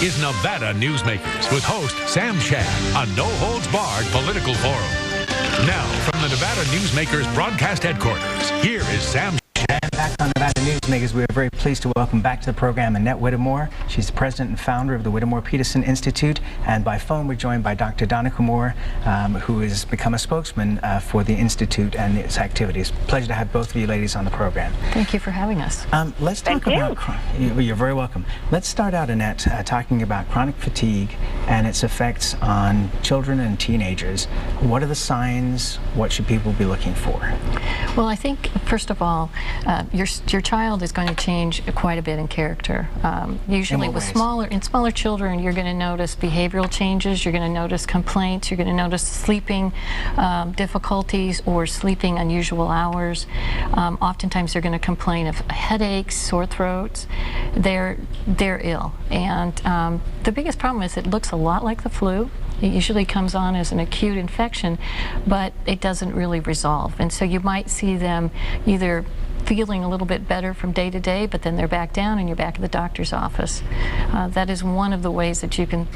is Nevada Newsmakers with host Sam Shad, a no-holds-barred political forum. Now, from the Nevada Newsmakers broadcast headquarters, here is Sam Shad. And back on Nevada Newsmakers, we are very pleased to welcome back to the program Annette Whittemore. She's the president and founder of the Whittemore Peterson Institute. And by phone, we're joined by Dr. Donnica Moore, who has become a spokesman for the Institute and its activities. Pleasure to have both of you ladies on the program. Thank you for having us. Let's talk about... You're very welcome. Let's start out, Annette, talking about chronic fatigue and its effects on children and teenagers. What are the signs? What should people be looking for? Well, I think, first of all, your child is going to change quite a bit in character. Usually with smaller children, you're going to notice behavioral changes, you're going to notice complaints, you're going to notice sleeping difficulties or sleeping unusual hours. Oftentimes they're going to complain of headaches, sore throats. They're ill. And the biggest problem is it looks a lot like the flu. It usually comes on as an acute infection, but it doesn't really resolve. And so you might see them either feeling a little bit better from day to day, but then they're back down and you're back at the doctor's office. That is one of the ways that you can,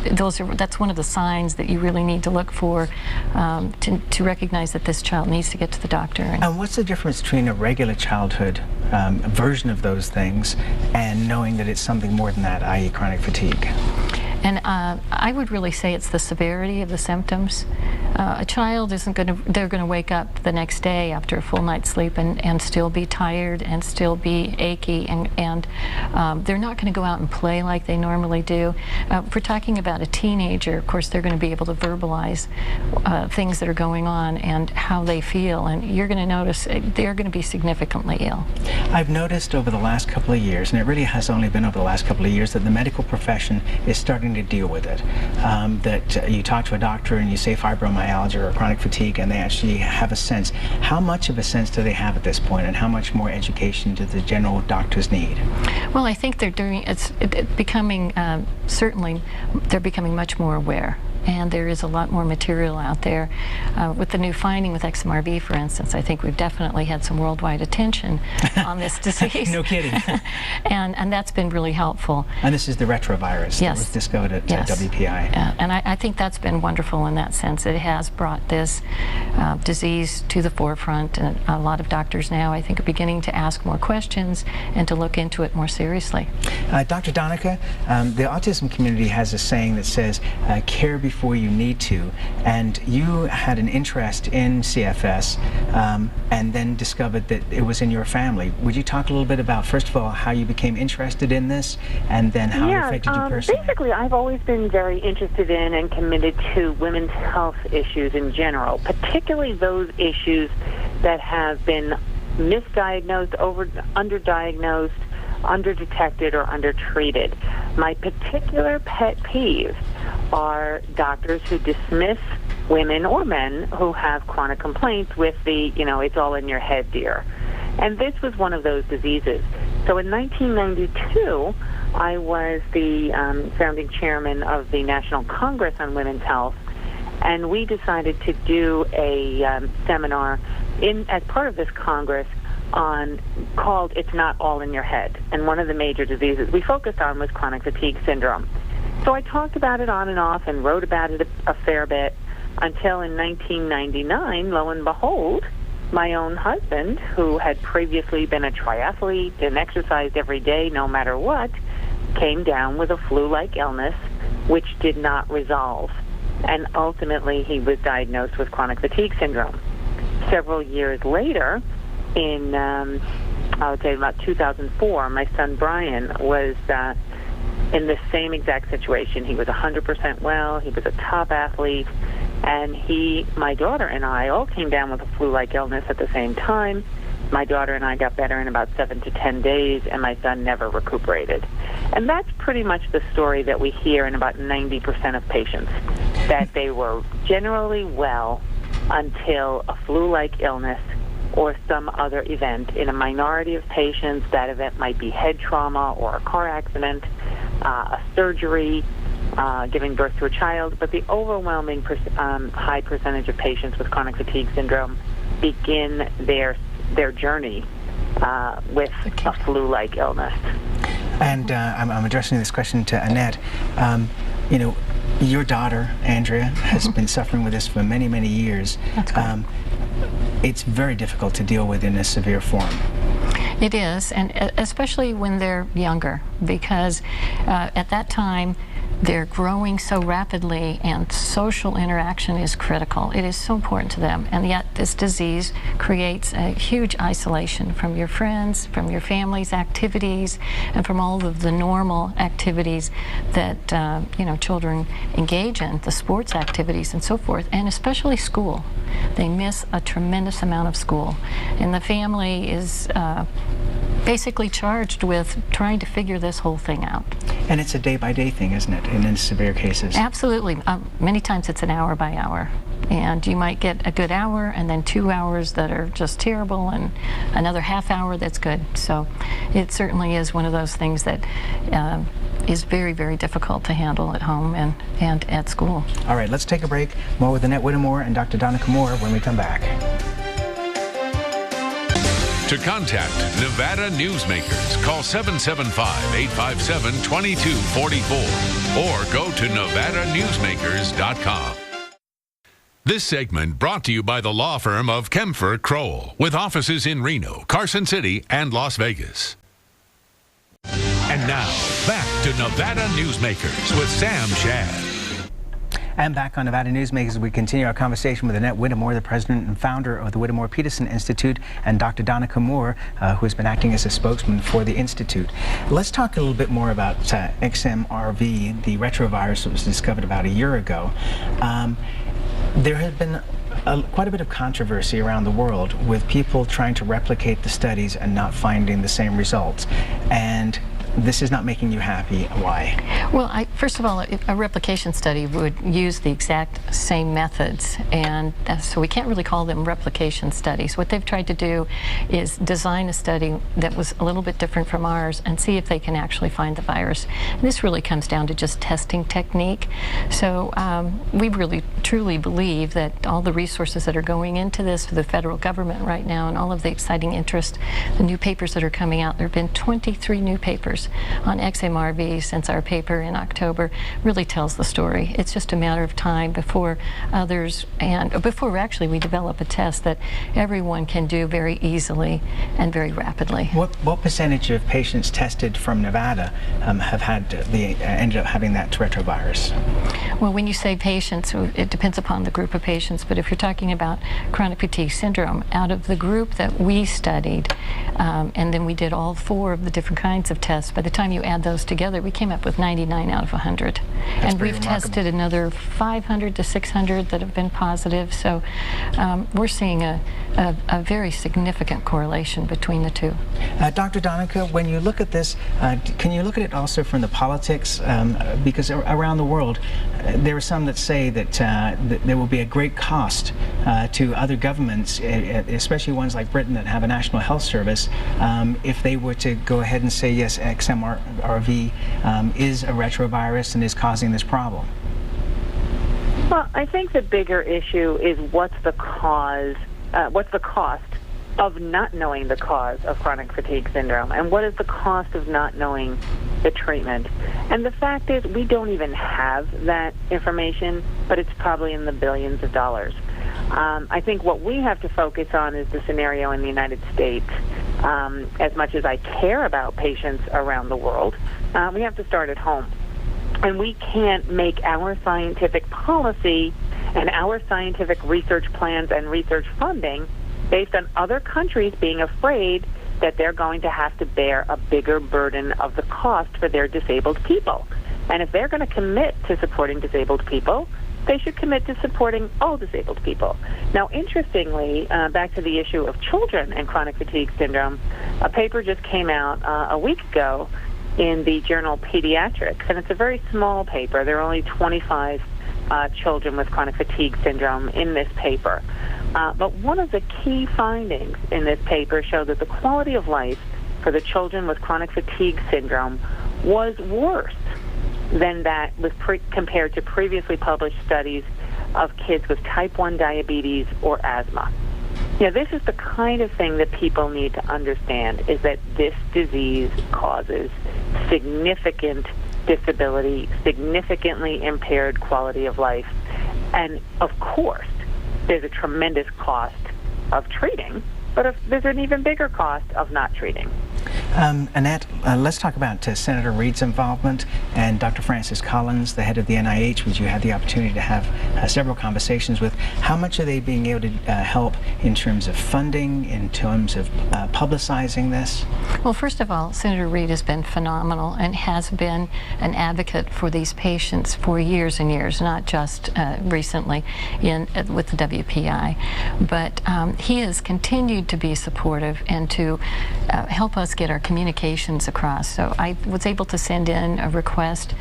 that's one of the signs that you really need to look for to recognize that this child needs to get to the doctor. And what's the difference between a regular childhood version of those things and knowing that it's something more than that, i.e. chronic fatigue? And I would really say it's the severity of the symptoms. A child isn't going to, they're going to wake up the next day after a full night's sleep and still be tired and still be achy, and they're not going to go out and play like they normally do. If we're talking about a teenager, of course, they're going to be able to verbalize things that are going on and how they feel, and you're going to notice they're going to be significantly ill. I've noticed over the last couple of years, and it really has only been over the last couple of years, that the medical profession is starting to deal with it. That you talk to a doctor and you say fibromyalgia or chronic fatigue, and they actually have a sense. How much of a sense do they have at this point, and how much more education do the general doctors need? Well, I think they're doing, it's becoming, certainly, they're becoming much more aware. And there is a lot more material out there. With the new finding with XMRV, for instance, I think we've definitely had some worldwide attention on this disease. No kidding. and that's been really helpful. And this is the retrovirus that was discovered at WPI. And I think that's been wonderful in that sense. It has brought this disease to the forefront, and a lot of doctors now, I think, are beginning to ask more questions and to look into it more seriously. Dr. Donnica, the autism community has a saying that says, care before you need to, and you had an interest in CFS and then discovered that it was in your family. Would you talk a little bit about, first of all, how you became interested in this, and then how it affected you personally? Basically, I've always been very interested in and committed to women's health issues in general, particularly those issues that have been misdiagnosed, underdiagnosed, underdetected, or undertreated. My particular pet peeves are doctors who dismiss women or men who have chronic complaints with the, it's all in your head, dear. And this was one of those diseases. So in 1992, I was the founding chairman of the National Congress on Women's Health, and we decided to do a seminar as part of this Congress called It's Not All in Your Head. And one of the major diseases we focused on was chronic fatigue syndrome. So I talked about it on and off and wrote about it a fair bit until in 1999, lo and behold, my own husband, who had previously been a triathlete and exercised every day no matter what, came down with a flu-like illness which did not resolve. And ultimately he was diagnosed with chronic fatigue syndrome. Several years later, in I would say about 2004, my son Brian was in the same exact situation. He was 100% well. He was a top athlete, and my daughter and I all came down with a flu-like illness at the same time. My daughter and I got better in about 7 to 10 days, and my son never recuperated. And that's pretty much the story that we hear in about 90% of patients, that they were generally well until a flu-like illness or some other event. In a minority of patients, that event might be head trauma or a car accident, a surgery, giving birth to a child, but the overwhelming high percentage of patients with chronic fatigue syndrome begin their journey with a flu-like illness. And I'm addressing this question to Annette. You know, your daughter, Andrea, has been suffering with this for many, many years. That's correct. It's very difficult to deal with in a severe form. It is, and especially when they're younger, because at that time they're growing so rapidly and social interaction is critical. It is so important to them, and yet this disease creates a huge isolation from your friends, from your family's activities, and from all of the normal activities that you know, children engage in, the sports activities and so forth, and especially school. They miss a tremendous amount of school, and the family is basically charged with trying to figure this whole thing out. And it's a day-by-day thing, isn't it, in severe cases? Absolutely. Many times it's an hour by hour. And you might get a good hour and then 2 hours that are just terrible and another half hour that's good. So it certainly is one of those things that is very, very difficult to handle at home and at school. All right, let's take a break. More with Annette Whittemore and Dr. Donnica Moore when we come back. To contact Nevada Newsmakers, call 775-857-2244 or go to NevadaNewsmakers.com. This segment brought to you by the law firm of Kempfer Crowell, with offices in Reno, Carson City, and Las Vegas. And now, back to Nevada Newsmakers with Sam Shad. And back on Nevada Newsmakers, we continue our conversation with Annette Whittemore, the president and founder of the Whittemore Peterson Institute, and Dr. Donnica Moore, who has been acting as a spokesman for the Institute. Let's talk a little bit more about XMRV, the retrovirus that was discovered about a year ago. There has been quite a bit of controversy around the world with people trying to replicate the studies and not finding the same results. And this is not making you happy. Why? Well, first of all, a replication study would use the exact same methods, and so we can't really call them replication studies. What they've tried to do is design a study that was a little bit different from ours and see if they can actually find the virus. And this really comes down to just testing technique. So we really truly believe that all the resources that are going into this for the federal government right now and all of the exciting interest, the new papers that are coming out, there have been 23 new papers on XMRV since our paper in October, really tells the story. It's just a matter of time before others, and before actually we develop a test that everyone can do very easily and very rapidly. What percentage of patients tested from Nevada have had ended up having that retrovirus? Well, when you say patients, it depends upon the group of patients, but if you're talking about chronic fatigue syndrome, out of the group that we studied, and then we did all 4 of the different kinds of tests, by the time you add those together, we came up with 99 out of 100. And we've tested another 500 to 600 that have been positive, so we're seeing a very significant correlation between the two. Dr. Donnica, when you look at this, can you look at it also from the politics? Because around the world, there are some that say that there will be a great cost to other governments, especially ones like Britain that have a national health service, if they were to go ahead and say, yes, XMRV is a retrovirus and is causing this problem. Well, I think the bigger issue is what's the cost of not knowing the cause of chronic fatigue syndrome, and what is the cost of not knowing the treatment. And the fact is, we don't even have that information, but it's probably in the billions of dollars. I think what we have to focus on is the scenario in the United States. As much as I care about patients around the world, we have to start at home. And we can't make our scientific policy and our scientific research plans and research funding based on other countries being afraid that they're going to have to bear a bigger burden of the cost for their disabled people. And if they're going to commit to supporting disabled people, they should commit to supporting all disabled people. Now, interestingly, back to the issue of children and chronic fatigue syndrome, a paper just came out a week ago in the journal Pediatrics, and it's a very small paper. There are only 25 children with chronic fatigue syndrome in this paper. But one of the key findings in this paper showed that the quality of life for the children with chronic fatigue syndrome was worse than that was compared to previously published studies of kids with type 1 diabetes or asthma. Yeah, this is the kind of thing that people need to understand, is that this disease causes significant disability, significantly impaired quality of life. And, of course, there's a tremendous cost of treating, but there's an even bigger cost of not treating. Annette, let's talk about Senator Reid's involvement and Dr. Francis Collins, the head of the NIH, which you had the opportunity to have several conversations with. How much are they being able to help in terms of funding, in terms of publicizing this? Well, first of all, Senator Reid has been phenomenal and has been an advocate for these patients for years and years, not just recently with the WPI. But he has continued to be supportive and to help us get our communications across. So I was able to send in a request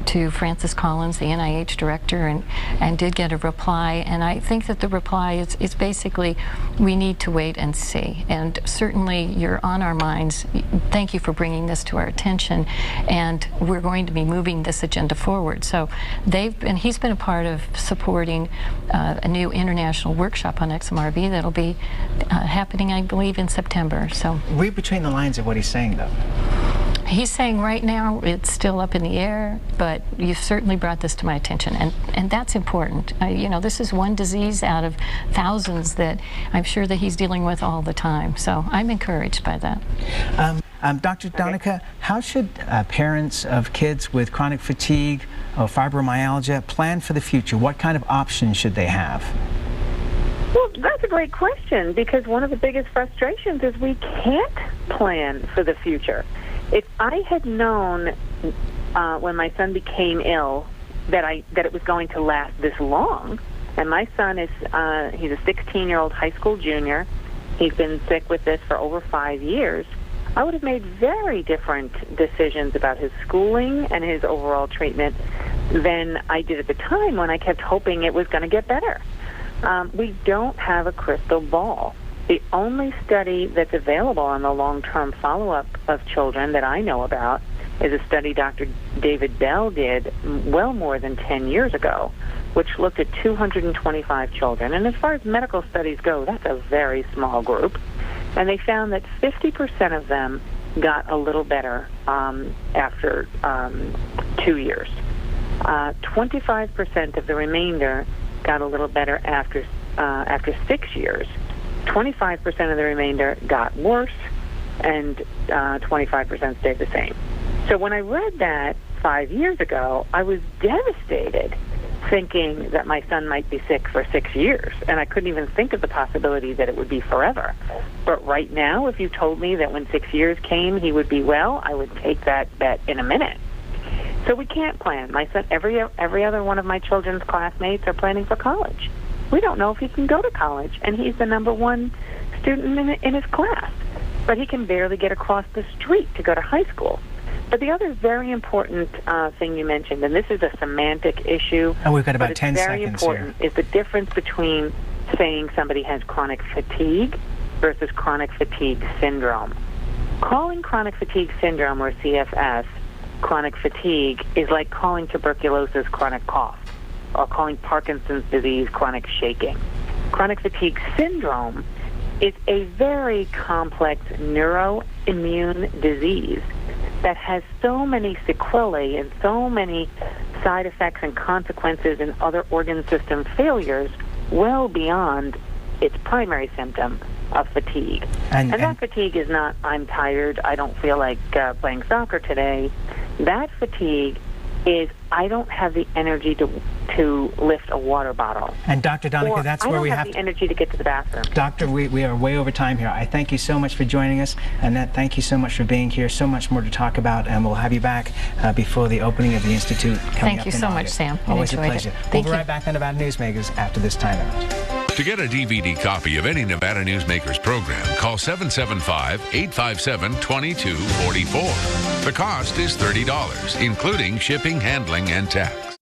to Francis Collins, the NIH director, and did get a reply. And I think that the reply is basically, we need to wait and see. And certainly you're on our minds. Thank you for bringing this to our attention. And we're going to be moving this agenda forward. So he's been a part of supporting a new international workshop on XMRV that'll be happening, I believe, in September. So read between the lines of what he's saying, though. He's saying right now it's still up in the air, but you've certainly brought this to my attention, and that's important. You know, this is one disease out of thousands that I'm sure that he's dealing with all the time. So I'm encouraged by that. Dr. Donnica, how should parents of kids with chronic fatigue or fibromyalgia plan for the future? What kind of options should they have? Well, that's a great question, because one of the biggest frustrations is we can't plan for the future. If I had known when my son became ill that it was going to last this long, and my son is he's a 16-year-old high school junior. He's been sick with this for over 5 years. I would have made very different decisions about his schooling and his overall treatment than I did at the time, when I kept hoping it was going to get better. We don't have a crystal ball. The only study that's available on the long-term follow-up of children that I know about is a study Dr. David Bell did well more than 10 years ago, which looked at 225 children. And as far as medical studies go, that's a very small group. And they found that 50% of them got a little better after 2 years. 25% of the remainder got a little better after 6 years. 25% of the remainder got worse, and 25% stayed the same. So when I read that 5 years ago, I was devastated, thinking that my son might be sick for 6 years, and I couldn't even think of the possibility that it would be forever. But right now, if you told me that when 6 years came he would be well, I would take that bet in a minute. So we can't plan. My son, every other one of my children's classmates are planning for college. We don't know if he can go to college, and he's the #1 student in his class. But he can barely get across the street to go to high school. But the other very important thing you mentioned, and this is a semantic issue, and we've got about but 10 it's very seconds important, here, is the difference between saying somebody has chronic fatigue versus chronic fatigue syndrome. Calling chronic fatigue syndrome, or CFS, chronic fatigue is like calling tuberculosis chronic cough, or calling Parkinson's disease chronic shaking. Chronic fatigue syndrome is a very complex neuroimmune disease that has so many sequelae and so many side effects and consequences and other organ system failures well beyond its primary symptom of fatigue. And that fatigue is not, I'm tired, I don't feel like playing soccer today. That fatigue is, I don't have the energy to lift a water bottle. And Dr. Donnica, that's where we have the energy to get to the bathroom. Doctor, we are way over time here. I thank you so much for joining us. Annette, thank you so much for being here. So much more to talk about, and we'll have you back before the opening of the Institute coming up in Thank you so much, Sam. Always a pleasure. We'll be right back on Nevada Newsmakers after this timeout. To get a DVD copy of any Nevada Newsmakers program, call 775-857-2244. The cost is $30, including shipping, handling, and tax.